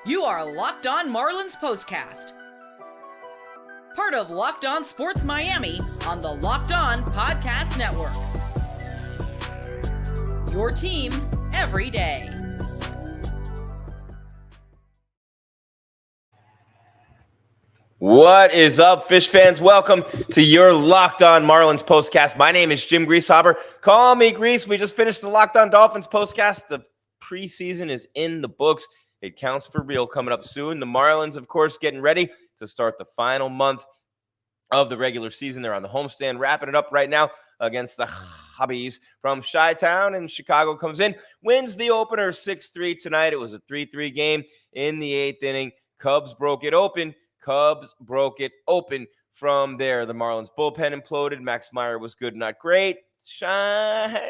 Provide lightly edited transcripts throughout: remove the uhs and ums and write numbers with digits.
You are Locked On Marlins POSTCAST, part of Locked On Sports Miami on the Locked On Podcast Network. Your team every day. What is up, Fish fans? Welcome to your Locked On Marlins postcast. My name is Jim Grieshaber. Call me Grease. We just finished the Locked On Dolphins postcast. The preseason is in the books. It counts for real coming up soon. The Marlins, of course, getting ready to start the final month of the regular season. They're on the homestand, wrapping it up right now against the Hobbies from Chi-Town, and Chicago comes in, wins the opener 6-3 tonight. It was a 3-3 game in the eighth inning. Cubs broke it open. From there. The Marlins bullpen imploded. Max Meyer was good, not great. Showing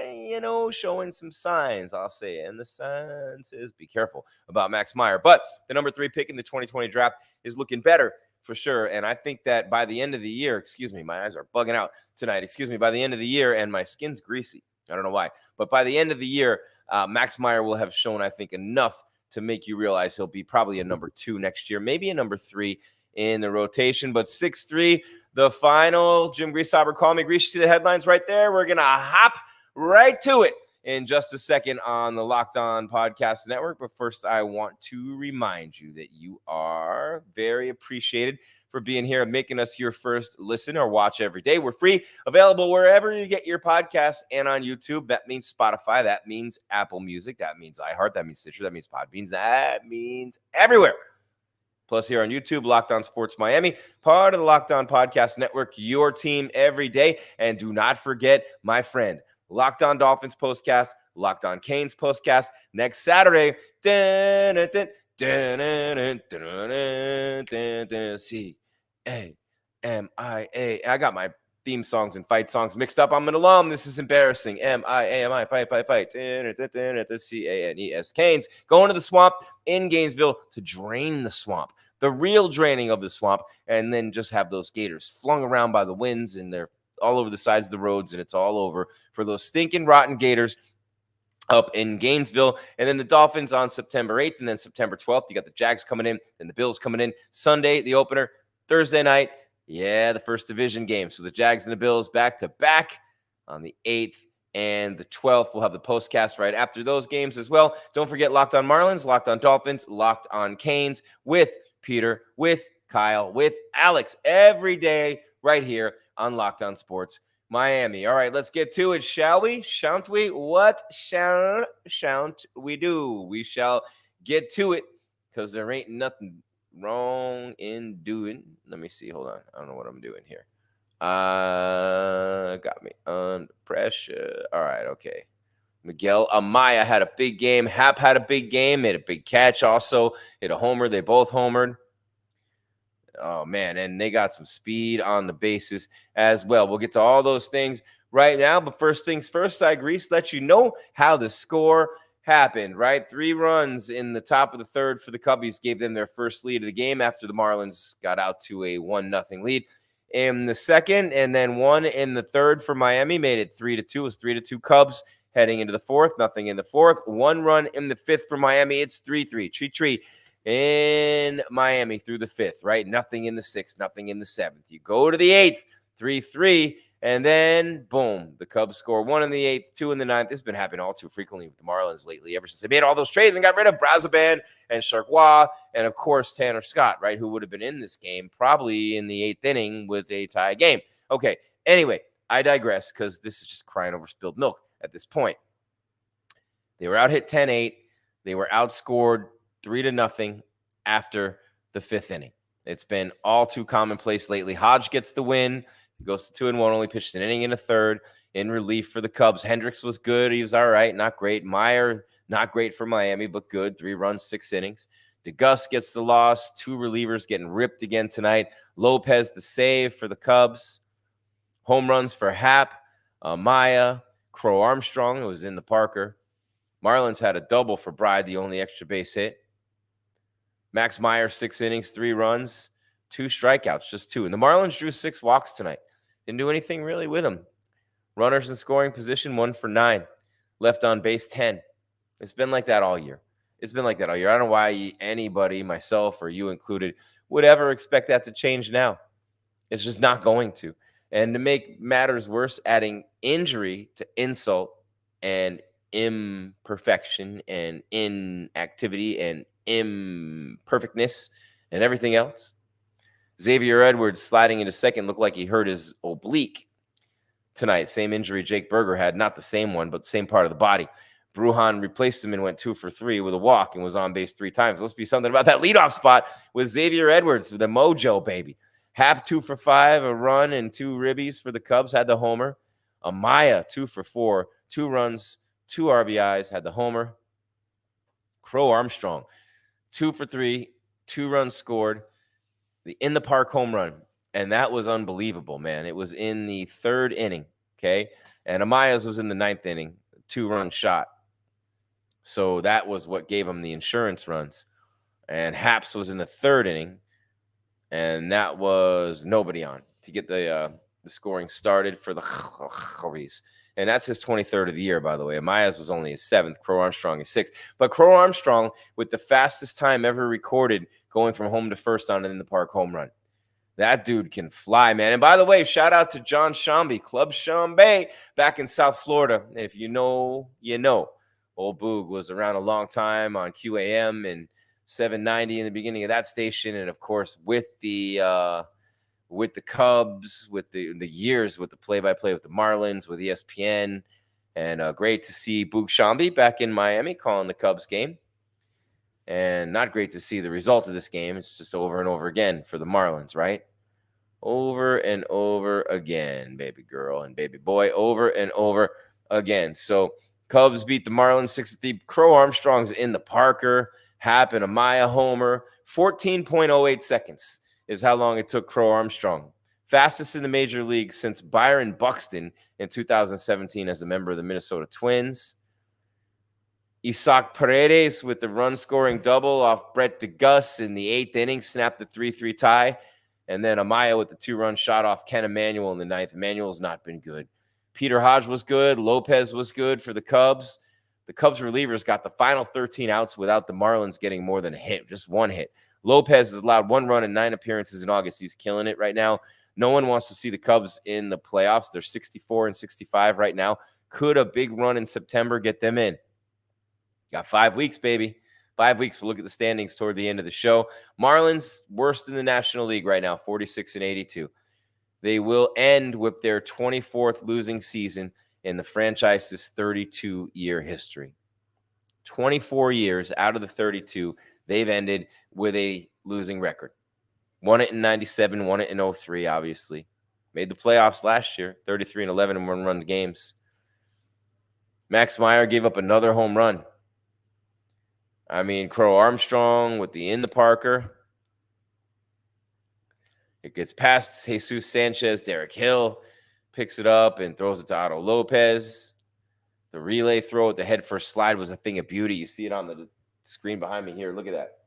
some signs, I'll say. And the signs is be careful about Max Meyer. But the number 3 pick in the 2020 draft is looking better for sure. And I think that by the end of the year, my eyes are bugging out tonight. By the end of the year, and my skin's greasy. I don't know why. But by the end of the year, Max Meyer will have shown, I think, enough to make you realize he'll be probably a number 2 next year, maybe a number 3 in the rotation. But 6-3, the final. Jim Grieshaber, call me Grease. You see the headlines right there? We're going to hop right to it in just a second on the Locked On Podcast Network. But first, I want to remind you that you are very appreciated for being here and making us your first listen or watch every day. We're free, available wherever you get your podcasts and on YouTube. That means Spotify. That means Apple Music. That means iHeart. That means Stitcher. That means Podbeans. That means everywhere. Plus here on YouTube, Locked On Sports Miami, part of the Locked On Podcast Network, your team every day. And do not forget, my friend, Locked On Dolphins postcast, Locked On Canes postcast next Saturday. C-A-M-I-A. I got my theme songs and fight songs mixed up. I'm an alum. This is embarrassing. M-I-A-M-I, fight. C-A-N-E-S. Canes going to the swamp in Gainesville to drain the swamp. The real draining of the swamp, and then just have those gators flung around by the winds, and they're all over the sides of the roads, and it's all over for those stinking rotten gators up in Gainesville. And then the Dolphins on September 8th, and then September 12th, you got the Jags coming in, and the Bills coming in Sunday, the opener, Thursday night. Yeah, the first division game. So the Jags and the Bills back to back on the 8th and the 12th. We'll have the postcast right after those games as well. Don't forget Locked On Marlins, Locked On Dolphins, Locked On Canes with Peter, with Kyle, with Alex every day right here on Locked On Sports Miami. All right, let's get to it, shall we? Shan't we? What shan't we do? We shall get to it because there ain't nothing wrong in doing. Let me see. Hold on. I don't know what I'm doing here. Got me under pressure. All right. Okay. Miguel Amaya had a big game. Happ had a big game. Made a big catch. Also hit a homer. They both homered. Oh, man. And they got some speed on the bases as well. We'll get to all those things right now. But first things first, Grease, let you know how the score happened, right? 3 runs in the top of the third for the Cubbies gave them their first lead of the game after the Marlins got out to a 1-0 lead in the second, and then 1 in the third for Miami made it 3-2. It was 3-2 Cubs heading into the fourth, nothing in the fourth. 1 run in the fifth for Miami. It's 3-3. Tree in Miami through the fifth, right? Nothing in the sixth, nothing in the seventh. You go to the eighth, 3-3. And then, boom, the Cubs score 1 in the 8th, 2 in the 9th. This has been happening all too frequently with the Marlins lately, ever since they made all those trades and got rid of Brazoban and Chargois and, of course, Tanner Scott, right, who would have been in this game probably in the 8th inning with a tie game. Okay, anyway, I digress because this is just crying over spilled milk at this point. They were out hit 10-8. They were outscored 3-0 after the 5th inning. It's been all too commonplace lately. Hodge gets the win. He goes to 2-1, only pitched an inning in a third in relief for the Cubs. Hendricks was good. He was all right, not great. Meyer, not great for Miami, but good. 3 runs, 6 innings. DeGus gets the loss. 2 relievers getting ripped again tonight. Lopez the save for the Cubs. Home runs for Happ, Amaya, Crow-Armstrong, who was in the Parker. Marlins had a double for Bride, the only extra base hit. Max Meyer, 6 innings, 3 runs, 2 strikeouts, just 2. And the Marlins drew 6 walks tonight. Didn't do anything really with them. Runners in scoring position, 1 for 9. Left on base, 10. It's been like that all year. It's been like that all year. I don't know why anybody, myself or you included, would ever expect that to change now. It's just not going to. And to make matters worse, adding injury to insult and imperfection and inactivity and imperfectness and everything else. Xavier Edwards sliding into second looked like he hurt his oblique tonight. Same injury Jake Berger had, not the same one, but the same part of the body. Brujan replaced him and went 2 for 3 with a walk and was on base 3 times. Must be something about that leadoff spot with Xavier Edwards, the mojo, baby. Happ 2 for 5, a run and 2 ribbies for the Cubs, had the homer. Amaya 2 for 4, 2 runs, 2 RBIs, had the homer. Crow-Armstrong 2 for 3, 2 runs scored. The in the park home run. And that was unbelievable, man. It was in the 3rd inning, okay? And Amaya's was in the 9th inning, 2-run shot. So that was what gave him the insurance runs. And Happ's was in the 3rd inning, and that was nobody on to get the scoring started for the GRIES. And that's his 23rd of the year, by the way. Amaya's was only his 7th. Crow-Armstrong is 6th. But Crow-Armstrong with the fastest time ever recorded going from home to first on an in-the-park home run. That dude can fly, man. And by the way, shout out to John Shambi, Club Shambi, back in South Florida. If you know, you know. Old Boog was around a long time on QAM and 790 in the beginning of that station. And, of course, with the Cubs, with the years, with the play-by-play with the Marlins, with ESPN. And great to see Boog Shambi back in Miami calling the Cubs game. And not great to see the result of this game. It's just over and over again for the Marlins, right? Over and over again, baby girl and baby boy, over and over again. So Cubs beat the Marlins 6-3. Crow-Armstrong's in the Parker. Happ and Amaya homer. 14.08 seconds is how long it took Crow-Armstrong. Fastest in the major league since Byron Buxton in 2017 as a member of the Minnesota Twins. Paredes with the run-scoring double off Brett DeGus in the 8th inning, snapped the 3-3 tie. And then Amaya with the 2-run shot off Ken Emanuel in the 9th. Emanuel's not been good. Peter Hodge was good. Lopez was good for the Cubs. The Cubs relievers got the final 13 outs without the Marlins getting more than a hit, just 1 hit. Lopez has allowed 1 run in 9 appearances in August. He's killing it right now. No one wants to see the Cubs in the playoffs. They're 64 and 65 right now. Could a big run in September get them in? Got 5 weeks, baby. 5 weeks. We'll look at the standings toward the end of the show. Marlins, worst in the National League right now, 46 and 82. They will end with their 24th losing season in the franchise's 32-year history. 24 years out of the 32, they've ended with a losing record. Won it in 97, won it in 03, obviously. Made the playoffs last year, 33 and 11 in one-run games. Max Meyer gave up another home run. I mean, Crow-Armstrong with the in the Parker. It gets past Jesus Sanchez. Derek Hill picks it up and throws it to Otto Lopez. The relay throw at the head first slide was a thing of beauty. You see it on the screen behind me here. Look at that.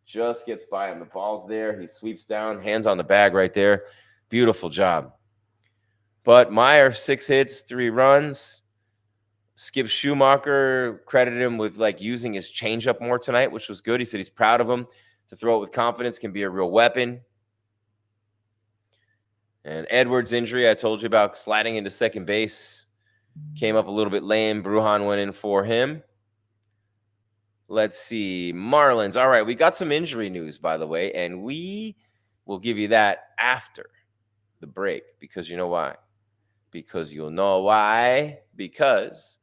Just gets by him. The ball's there. He sweeps down. Hands on the bag right there. Beautiful job. But Meyer, 6 hits, 3 runs. Skip Schumacher credited him with using his changeup more tonight, which was good. He said he's proud of him. To throw it with confidence can be a real weapon. And Edwards' injury, I told you about, sliding into second base. Came up a little bit lame. Brujan went in for him. Let's see. Marlins. All right, we got some injury news, by the way, and we will give you that after the break because you know why. Because you'll know why. Because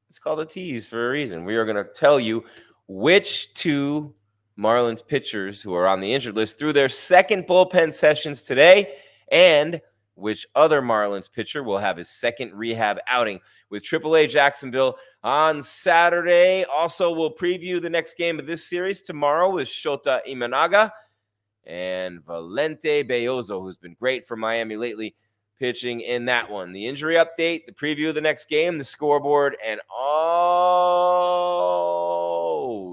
it's called a tease for a reason. We are going to tell you which 2 Marlins pitchers who are on the injured list threw their second bullpen sessions today and which other Marlins pitcher will have his second rehab outing with AAA Jacksonville on Saturday. Also, we'll preview the next game of this series tomorrow with Shota Imanaga and Valente Belloso, who's been great for Miami lately, pitching in that one. The injury update, the preview of the next game, the scoreboard, and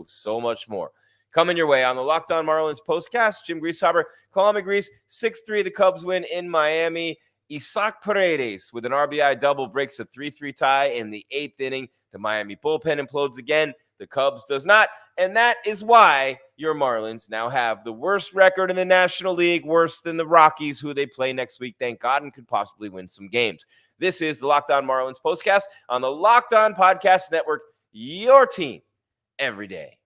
so much more. Coming your way on the Locked On Marlins POSTCAST. Jim Grieshaber, call me Grease. 6-3, the Cubs win in Miami. Paredes with an RBI double breaks a 3-3 tie in the 8th inning. The Miami bullpen implodes again. The Cubs does not. And that is why your Marlins now have the worst record in the National League, worse than the Rockies, who they play next week, thank God, and could possibly win some games. This is the Locked On Marlins Postcast on the Locked On Podcast Network, your team every day.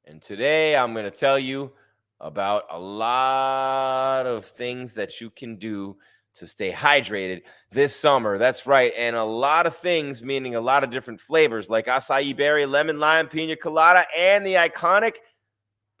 And today I'm going to tell you about a lot of things that you can do to stay hydrated this summer. That's right. And a lot of things, meaning a lot of different flavors like acai berry, lemon lime, pina colada, and the iconic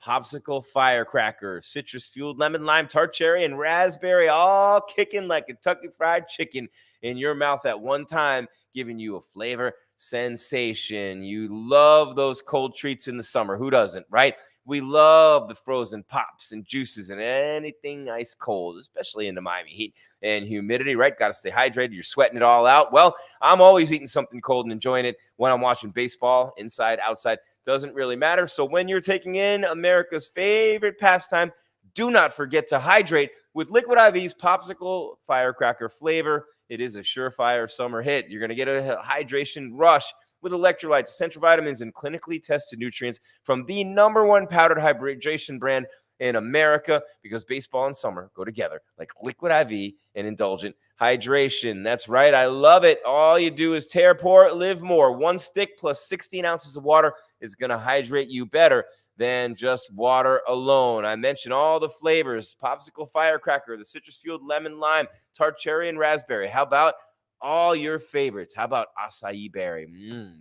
popsicle firecracker, citrus-fueled lemon lime, tart cherry, and raspberry, all kicking like Kentucky Fried Chicken in your mouth at one time, giving you a flavor sensation. You love those cold treats in the summer. Who doesn't, right? We love the frozen pops and juices and anything ice cold, especially in the Miami heat and humidity, right? Got to stay hydrated. You're sweating it all out. Well, I'm always eating something cold and enjoying it when I'm watching baseball, inside, outside. Doesn't really matter. So when you're taking in America's favorite pastime, do not forget to hydrate with Liquid IV's popsicle firecracker flavor. It is a surefire summer hit. You're going to get a hydration rush with electrolytes, essential vitamins, and clinically tested nutrients from the #1 powdered hydration brand in America, because baseball and summer go together like Liquid IV and indulgent hydration. That's right. I love it. All you do is tear, pour, live more. One stick plus 16 ounces of water is going to hydrate you better than just water alone. I mentioned all the flavors: popsicle firecracker, the citrus-fueled lemon lime, tart cherry, and raspberry. How about all your favorites? How about acai berry?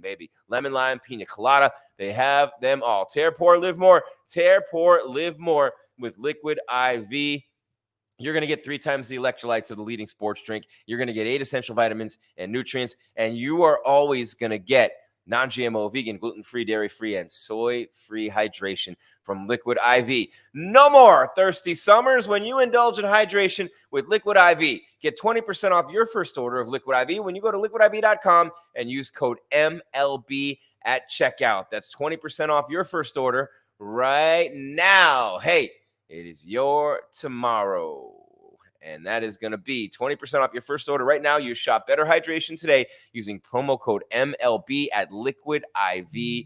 Baby. Lemon lime, pina colada. They have them all. Tear, pour, live more. Tear, pour, live more with Liquid IV. You're going to get 3 times the electrolytes of the leading sports drink. You're going to get 8 essential vitamins and nutrients. And you are always going to get non-GMO, vegan, gluten-free, dairy-free, and soy-free hydration from Liquid IV. No more thirsty summers when you indulge in hydration with Liquid IV. Get 20% off your first order of Liquid IV when you go to liquidiv.com and use code MLB at checkout. That's 20% off your first order right now. Hey, it is your tomorrow. And that is going to be 20% off your first order right now. You shop Better Hydration today using promo code MLB at liquidiv.com.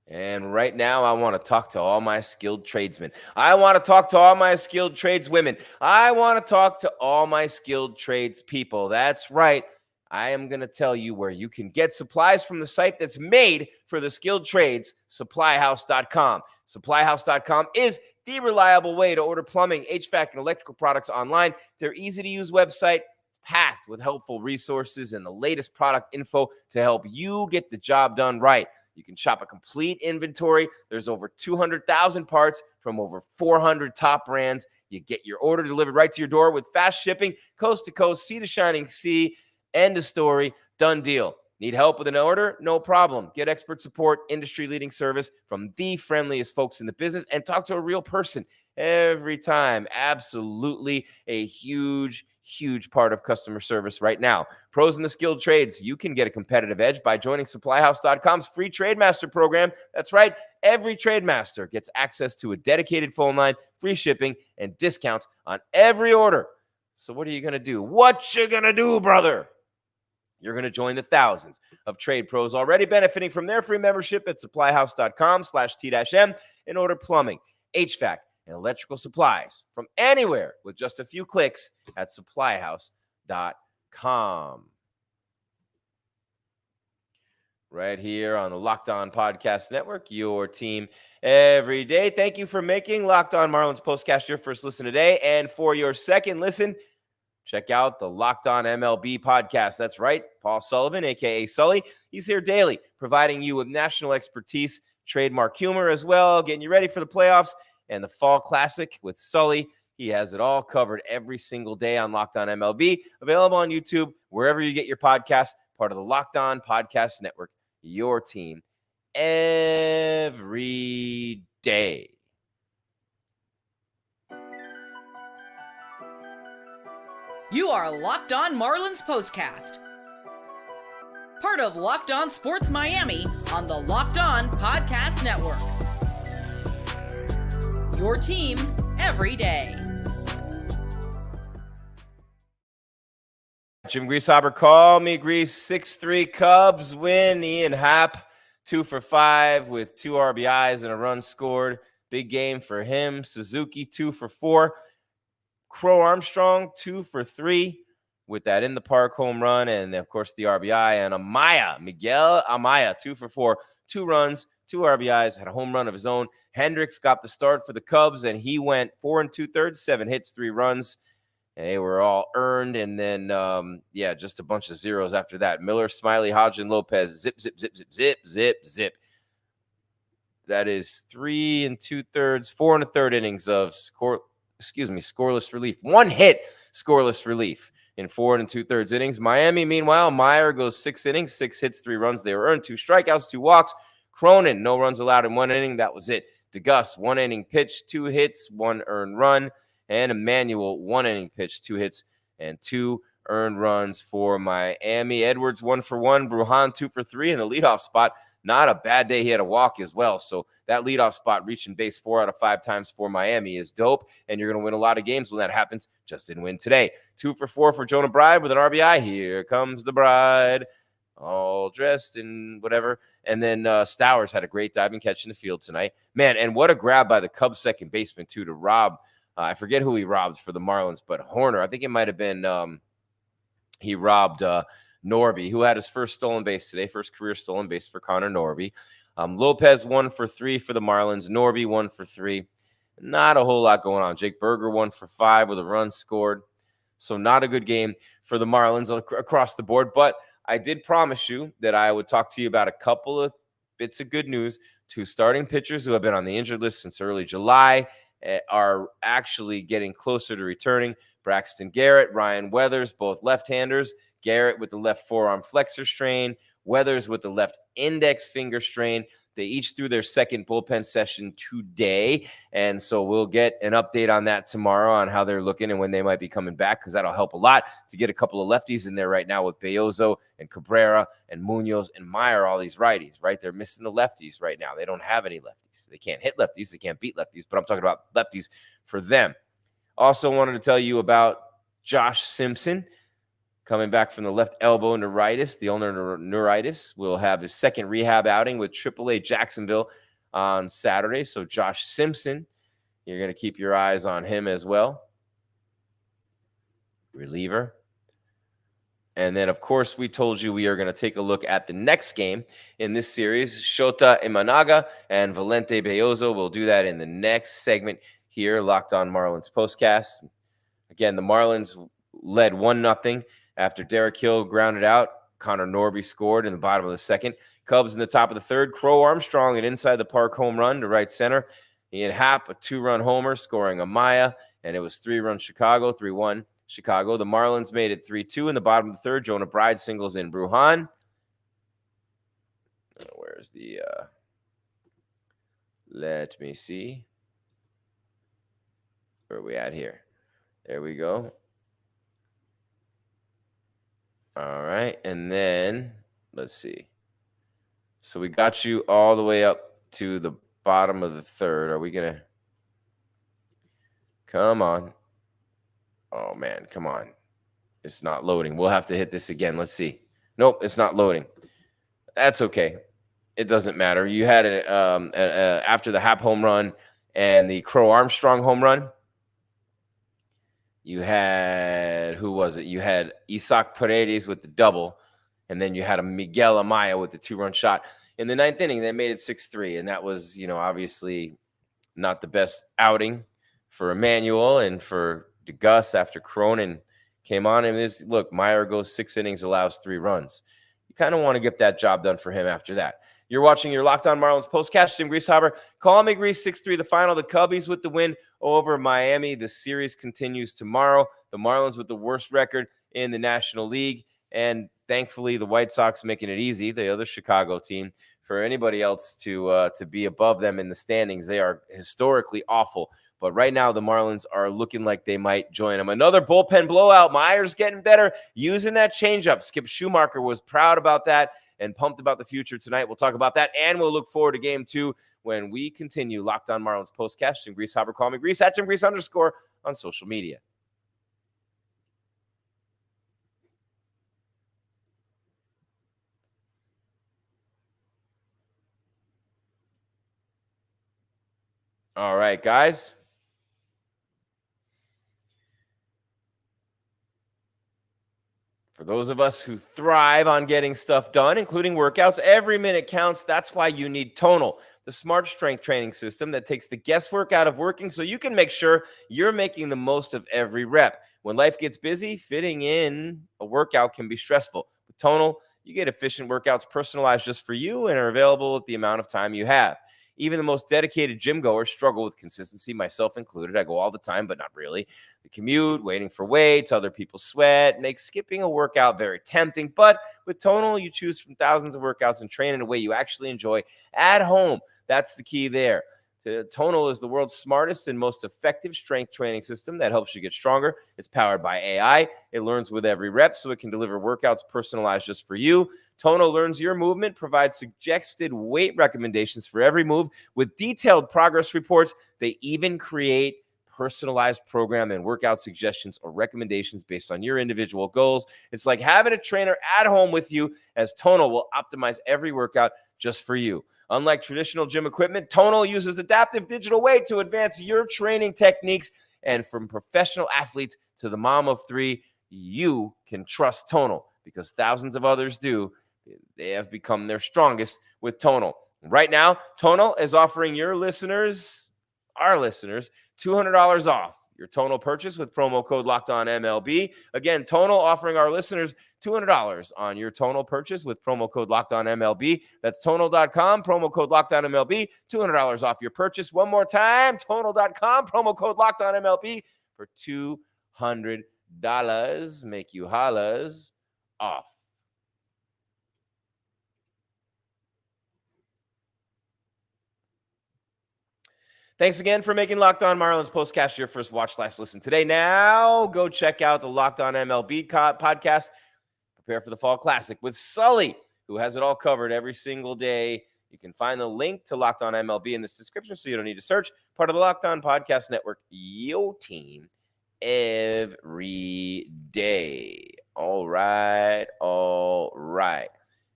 And right now, I want to talk to all my skilled tradesmen. I want to talk to all my skilled tradeswomen. I want to talk to all my skilled tradespeople. That's right. I am going to tell you where you can get supplies from the site that's made for the skilled trades, SupplyHouse.com. SupplyHouse.com is the reliable way to order plumbing, HVAC, and electrical products online. Their easy-to-use website is packed with helpful resources and the latest product info to help you get the job done right. You can shop a complete inventory. There's over 200,000 parts from over 400 top brands. You get your order delivered right to your door with fast shipping, coast to coast, sea to shining sea. End of story. Done deal. Need help with an order? No problem. Get expert support, industry-leading service from the friendliest folks in the business, and talk to a real person every time. Absolutely a huge part of customer service right now. Pros in the skilled trades, you can get a competitive edge by joining SupplyHouse.com's free TradeMaster program. That's right. Every TradeMaster gets access to a dedicated phone line, free shipping, and discounts on every order. So what are you going to do? What you going to do, brother? You're going to join the thousands of trade pros already benefiting from their free membership at supplyhouse.com/T-M and order plumbing, HVAC, and electrical supplies from anywhere with just a few clicks at supplyhouse.com. Right here on the Locked On Podcast Network, your team every day. Thank you for making Locked On Marlins Postcast your first listen today. And for your second listen, check out the Locked On MLB podcast. That's right. Paul Sullivan, a.k.a. Sully. He's here daily, providing you with national expertise, trademark humor as well, getting you ready for the playoffs and the Fall Classic with Sully. He has it all covered every single day on Locked On MLB, available on YouTube, wherever you get your podcasts, part of the Locked On Podcast Network, your team every day. You are Locked On Marlins Postcast, part of Locked On Sports Miami on the Locked On Podcast Network. your team every day. Jim Grieshaber, call me Grease. 6-3 Cubs win. Ian Happ, 2 for 5 with 2 RBIs and a run scored. Big game for him. Suzuki, 2 for 4. Crow-Armstrong, 2 for 3 with that in the park home run, and of course the RBI. And Amaya, Miguel Amaya, 2 for 4, 2 runs, 2 RBIs, had a home run of his own. Hendricks got the start for the Cubs, and he went 4 2/3, 7 hits, 3 runs. And they were all earned, and then, just a bunch of zeros after that. Miller, Smiley, Hodgson, Lopez, zip, zip, zip, zip, zip, zip, zip. That is 3 2/3, 4 1/3 innings of scoreless relief. 1 hit, scoreless relief in 4 2/3 innings. Miami, meanwhile, Meyer goes 6 innings, 6 hits, 3 runs. They were earned, 2 strikeouts, 2 walks. Cronin, no runs allowed in 1 inning. That was it. DeGus, 1 inning pitch, 2 hits, 1 earned run. And Emmanuel, 1 inning pitch, 2 hits, and 2 earned runs for Miami. Edwards, 1 for 1. Brujan, 2 for 3 in the leadoff spot. Not a bad day. He had a walk as well. So that leadoff spot reaching base 4 out of 5 times for Miami is dope. And you're going to win a lot of games when that happens. Just didn't win today. 2 for 4 for Jonah Bride with an RBI. Here comes the bride, all dressed in whatever. And then Stowers had a great diving catch in the field tonight. Man, and what a grab by the Cubs second baseman, too, to rob. I forget who he robbed for the Marlins, but Horner, I think it might have been he robbed Norby, who had his first stolen base today, first career stolen base for Connor Norby. Lopez 1 for 3 for the Marlins. Norby 1 for 3. Not a whole lot going on. Jake Berger 1 for 5 with a run scored. So not a good game for the Marlins across the board. But I did promise you that I would talk to you about a couple of bits of good news. 2 starting pitchers who have been on the injured list since early July are actually getting closer to returning. Braxton Garrett, Ryan Weathers, both left-handers. Garrett with the left forearm flexor strain, Weathers with the left index finger strain. They each threw their second bullpen session today, and so we'll get an update on that tomorrow on how they're looking and when they might be coming back, because that'll help a lot to get a couple of lefties in there right now with Beozo and Cabrera and Munoz and Meyer, all these righties, right? They're missing the lefties right now. They don't have any lefties. They can't hit lefties. They can't beat lefties, but I'm talking about lefties for them. Also wanted to tell you about Josh Simpson coming back from the left elbow neuritis. The ulnar neuritis will have his second rehab outing with AAA Jacksonville on Saturday. So Josh Simpson, you're going to keep your eyes on him as well. Reliever. And then, of course, we told you we are going to take a look at the next game in this series. Shota Imanaga and Valente Beozo. We'll do that in the next segment here, Locked On Marlins Postcast. Again, the Marlins led 1-0 after Derek Hill grounded out. Connor Norby scored in the bottom of the second. Cubs in the top of the third. Crow-Armstrong an inside the park home run to right center. Ian Happ, a 2-run homer, scoring Amaya, and it was 3-run Chicago, 3-1 Chicago. The Marlins made it 3-2 in the bottom of the third. Jonah Bride singles in Brujan. Where's the let me see. Where are we at here? There we go. All right, and then let's see. So we got you all the way up to the bottom of the third. Are we going to? Come on. Oh, man, come on. It's not loading. We'll have to hit this again. Let's see. Nope, it's not loading. That's okay. It doesn't matter. You had after the Happ home run and the Crow-Armstrong home run, you had, who was it? You had Isaac Paredes with the double, and then you had a Miguel Amaya with the 2-run shot. In the 9th inning, they made it 6-3, and that was, obviously not the best outing for Emmanuel and for DeGus after Cronin came on. And look, Meyer goes 6 innings, allows 3 runs. You kind of want to get that job done for him after that. You're watching your Locked On Marlins Postcast. Jim Grieshaber. Call me Grease. 6-3 the final. The Cubbies with the win over Miami. The series continues tomorrow. The Marlins with the worst record in the National League. And thankfully, the White Sox making it easy, the other Chicago team, for anybody else to be above them in the standings. They are historically awful But right now, the Marlins are looking like they might join them. Another bullpen blowout. Myers getting better, using that changeup. Skip Schumacher was proud about that and pumped about the future tonight. We'll talk about that, and we'll look forward to Game 2 when we continue Locked On Marlins Postcast. Jim Grieshaber, call me Gries, at Jim Gries _ on social media. All right, guys. For those of us who thrive on getting stuff done, including workouts, every minute counts. That's why you need Tonal, the smart strength training system that takes the guesswork out of working so you can make sure you're making the most of every rep. When life gets busy, fitting in a workout can be stressful. With Tonal, you get efficient workouts personalized just for you and are available at the amount of time you have. Even the most dedicated gym goers struggle with consistency, myself included. I go all the time, but not really. The commute, waiting for weights, other people sweat, makes skipping a workout very tempting. But with Tonal, you choose from thousands of workouts and train in a way you actually enjoy at home. That's the key there. Tonal is the world's smartest and most effective strength training system that helps you get stronger. It's powered by AI. It learns with every rep, so it can deliver workouts personalized just for you. Tonal learns your movement, provides suggested weight recommendations for every move with detailed progress reports. They even create personalized program and workout suggestions or recommendations based on your individual goals. It's like having a trainer at home with you, as Tonal will optimize every workout just for you. Unlike traditional gym equipment, Tonal uses adaptive digital way to advance your training techniques. And from professional athletes to the mom of 3, you can trust Tonal because thousands of others do. They have become their strongest with Tonal. Right now, Tonal is offering your listeners, our listeners, $200 off your Tonal purchase with promo code LOCKEDONMLB. Again, Tonal offering our listeners $200 on your Tonal purchase with promo code LOCKEDONMLB. That's Tonal.com, promo code LOCKEDONMLB, $200 off your purchase. One more time, Tonal.com, promo code LOCKEDONMLB for $200. Make you hollers off. Thanks again for making Locked On Marlins Postcast your first watch/listen today. Now go check out the Locked On MLB podcast. Prepare for the Fall Classic with Sully, who has it all covered every single day. You can find the link to Locked On MLB in this description, so you don't need to search. Part of the Locked On Podcast Network, your team every day. All right.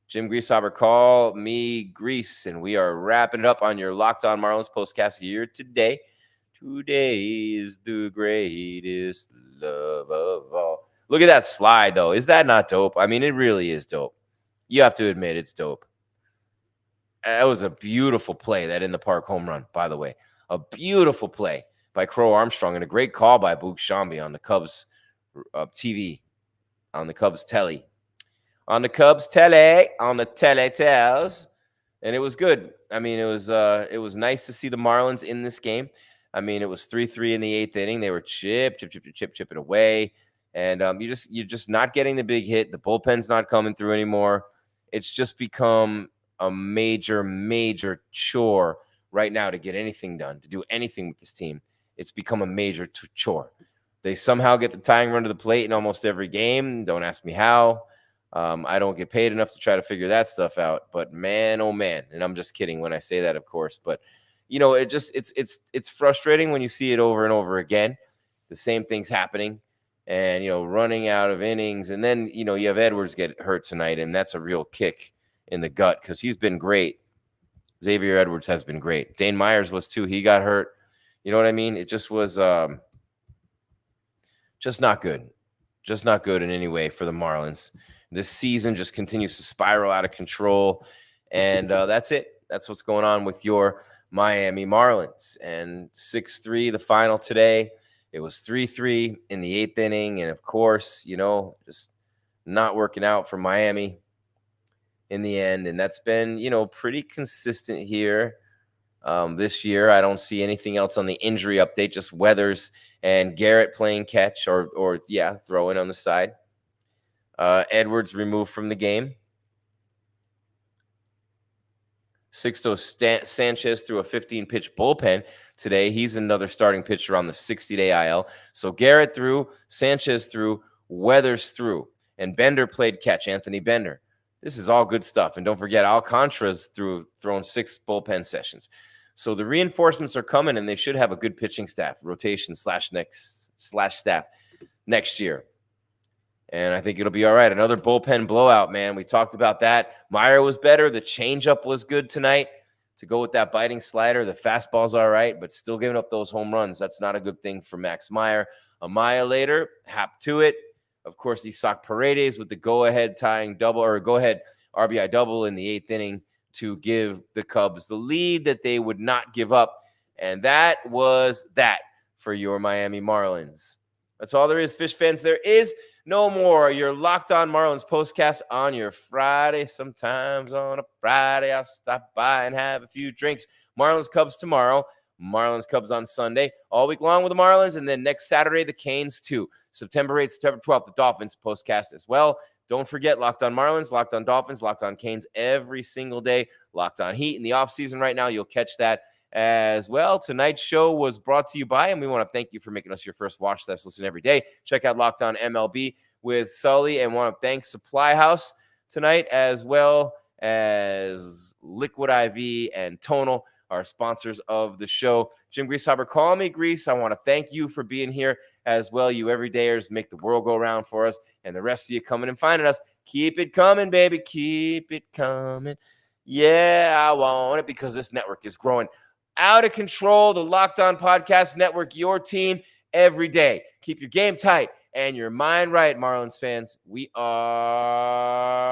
Jim Grieshaber, call me Gries, and we are wrapping it up on your Locked On Marlins Postcast here today. Today is the greatest love of all. Look at that slide, though. Is that not dope? I mean, it really is dope. You have to admit it's dope. That was a beautiful play, that in the park home run, by the way. A beautiful play by Crow-Armstrong and a great call by Boog Shambi on the Cubs TV, on the Cubs telly. On the Cubs on the tells, and it was good. I mean, it was nice to see the Marlins in this game. I mean, it was 3-3 in the 8th inning. They were chipping away, and you're just not getting the big hit. The bullpen's not coming through anymore. It's just become a major chore right now to get anything done, to do anything with this team. It's become a major chore. They somehow get the tying run to the plate in almost every game. Don't ask me how. I don't get paid enough to try to figure that stuff out, but man, oh man. And I'm just kidding when I say that, of course, but it's frustrating when you see it over and over again. The same thing's happening and, running out of innings. And then, you have Edwards get hurt tonight, and that's a real kick in the gut because he's been great. Xavier Edwards has been great. Dane Myers was too. He got hurt. You know what I mean? It just was just not good. Just not good in any way for the Marlins. This season just continues to spiral out of control. And that's it. That's what's going on with your Miami Marlins. And 6-3, the final today. It was 3-3 in the 8th inning. And, of course, just not working out for Miami in the end. And that's been, pretty consistent here this year. I don't see anything else on the injury update, just Weathers and Garrett playing catch or throwing on the side. Edwards removed from the game. Sixto Sanchez threw a 15-pitch bullpen today. He's another starting pitcher on the 60-day IL. So Garrett threw, Sanchez threw, Weathers threw, and Bender played catch, Anthony Bender. This is all good stuff. And don't forget, Alcantara's thrown 6 bullpen sessions. So the reinforcements are coming, and they should have a good pitching staff, rotation slash staff next year. And I think it'll be all right. Another bullpen blowout, man. We talked about that. Meyer was better. The changeup was good tonight. To go with that biting slider, the fastball's all right, but still giving up those home runs. That's not a good thing for Max Meyer. Amaya later, Happ to it. Of course, he socked Paredes with the go-ahead tying double, or go-ahead RBI double in the 8th inning to give the Cubs the lead that they would not give up. And that was that for your Miami Marlins. That's all there is, Fish fans. There is no more. Your Locked On Marlins postcast on your Friday. Sometimes on a Friday, I'll stop by and have a few drinks. Marlins Cubs tomorrow. Marlins Cubs on Sunday. All week long with the Marlins. And then next Saturday, the Canes too. September 8th, September 12th, the Dolphins postcast as well. Don't forget Locked On Marlins, Locked On Dolphins, Locked On Canes every single day. Locked On Heat in the offseason right now. You'll catch that as well. Tonight's show was brought to you by, and we want to thank you for making us your first watch test listen every day. Check out Locked On MLB with Sully, and want to thank SupplyHouse tonight, as well as Liquid IV and Tonal, our sponsors of the show. Jim Grieshaber, call me Grease. I want to thank you for being here as well. You everydayers make the world go round for us, and the rest of you coming and finding us. Keep it coming, baby. Keep it coming. Yeah, I want it, because this network is growing out of control. The Locked On Podcast Network, your team every day. Keep your game tight and your mind right, Marlins fans. We are